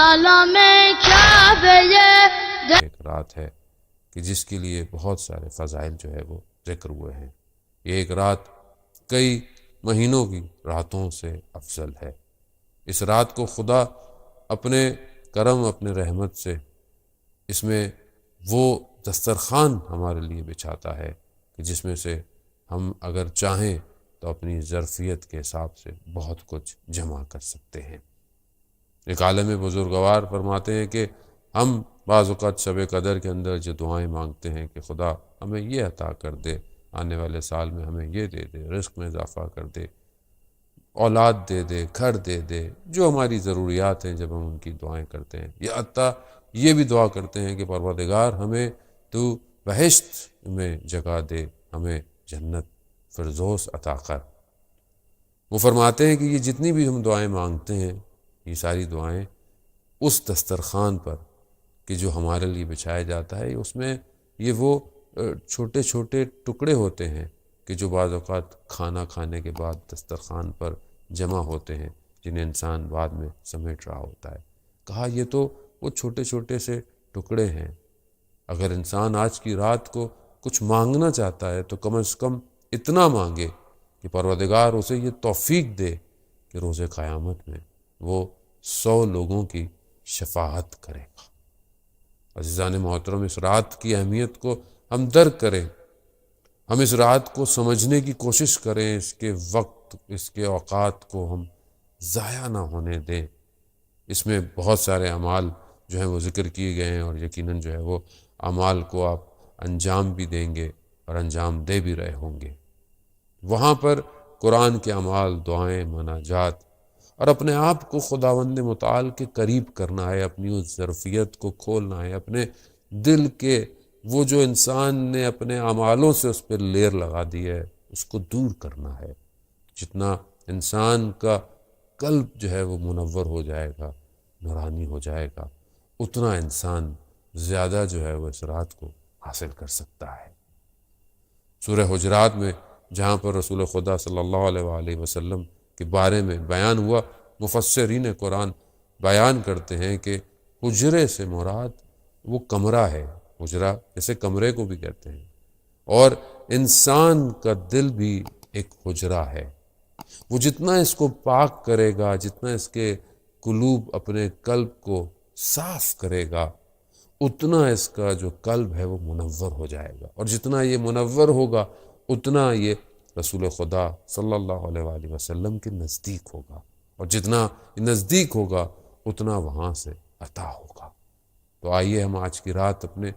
عالم کعبہ ایک رات ہے کہ جس کے لیے بہت سارے فضائل جو ہے وہ ذکر ہوئے ہیں. یہ ایک رات کئی مہینوں کی راتوں سے افضل ہے. اس رات کو خدا اپنے کرم اپنے رحمت سے اس میں وہ دسترخوان ہمارے لیے بچھاتا ہے کہ جس میں سے ہم اگر چاہیں تو اپنی ظرفیت کے حساب سے بہت کچھ جمع کر سکتے ہیں. ایک عالم بزرگوار فرماتے ہیں کہ ہم بعض اوقات شب قدر کے اندر جو دعائیں مانگتے ہیں کہ خدا ہمیں یہ عطا کر دے، آنے والے سال میں ہمیں یہ دے دے، رزق میں اضافہ کر دے، اولاد دے دے، گھر دے دے، جو ہماری ضروریات ہیں جب ہم ان کی دعائیں کرتے ہیں، یا حتیٰ یہ بھی دعا کرتے ہیں کہ پروردگار ہمیں تو بہشت میں جگہ دے، ہمیں جنت فردوس عطا کر. وہ فرماتے ہیں کہ یہ جتنی بھی ہم دعائیں مانگتے ہیں یہ ساری دعائیں اس دسترخوان پر کہ جو ہمارے لیے بچھایا جاتا ہے، اس میں یہ وہ چھوٹے چھوٹے ٹکڑے ہوتے ہیں کہ جو بعض اوقات کھانا کھانے کے بعد دسترخوان پر جمع ہوتے ہیں، جنہیں انسان بعد میں سمیٹ رہا ہوتا ہے. کہا یہ تو وہ چھوٹے چھوٹے سے ٹکڑے ہیں. اگر انسان آج کی رات کو کچھ مانگنا چاہتا ہے تو کم از کم اتنا مانگے کہ پروردگار اسے یہ توفیق دے کہ روز قیامت میں وہ 100 لوگوں کی شفاعت کرے گا. عزیزان محترم، اس رات کی اہمیت کو ہم درک کریں، ہم اس رات کو سمجھنے کی کوشش کریں، اس کے وقت اس کے اوقات کو ہم ضائع نہ ہونے دیں. اس میں بہت سارے اعمال جو ہیں وہ ذکر کیے گئے ہیں، اور یقیناً جو ہے وہ اعمال کو آپ انجام بھی دیں گے اور انجام دے بھی رہے ہوں گے. وہاں پر قرآن کے اعمال، دعائیں، مناجات اور اپنے آپ کو خداوند متعال کے قریب کرنا ہے، اپنی اس ظرفیت کو کھولنا ہے، اپنے دل کے وہ جو انسان نے اپنے اعمالوں سے اس پہ لیر لگا دی ہے اس کو دور کرنا ہے. جتنا انسان کا قلب جو ہے وہ منور ہو جائے گا، نورانی ہو جائے گا، اتنا انسان زیادہ جو ہے وہ اس رات کو حاصل کر سکتا ہے. سورہ حجرات میں جہاں پر رسول خدا صلی اللہ علیہ وآلہ وسلم کے بارے میں بیان ہوا، مفسرین قرآن بیان کرتے ہیں کہ حجرے سے مراد وہ کمرہ ہے. حجرہ جیسے کمرے کو بھی کہتے ہیں، اور انسان کا دل بھی ایک حجرہ ہے. وہ جتنا اس کو پاک کرے گا، جتنا اس کے قلوب اپنے قلب کو صاف کرے گا، اتنا اس کا جو قلب ہے وہ منور ہو جائے گا، اور جتنا یہ منور ہوگا اتنا یہ رسول خدا صلی اللہ علیہ وآلہ وسلم کے نزدیک ہوگا، اور جتنا نزدیک ہوگا اتنا وہاں سے عطا ہوگا. تو آئیے ہم آج کی رات اپنے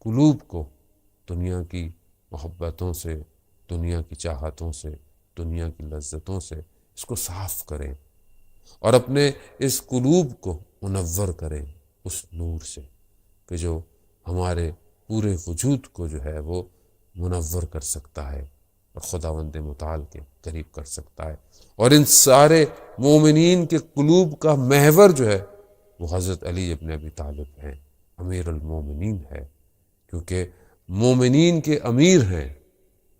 قلوب کو دنیا کی محبتوں سے، دنیا کی چاہتوں سے، دنیا کی لذتوں سے اس کو صاف کریں، اور اپنے اس قلوب کو منور کریں اس نور سے کہ جو ہمارے پورے وجود کو جو ہے وہ منور کر سکتا ہے اور خداوند متعال کے قریب کر سکتا ہے. اور ان سارے مومنین کے قلوب کا محور جو ہے وہ حضرت علی ابن ابی طالب ہیں، امیر المومنین ہے، کیونکہ مومنین کے امیر ہیں.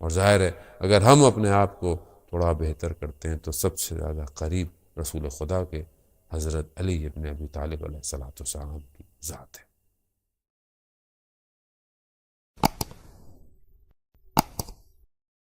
اور ظاہر ہے اگر ہم اپنے آپ کو تھوڑا بہتر کرتے ہیں تو سب سے زیادہ قریب رسول خدا کے حضرت علی ابن ابی طالب علیہ السلام کی ذات ہے.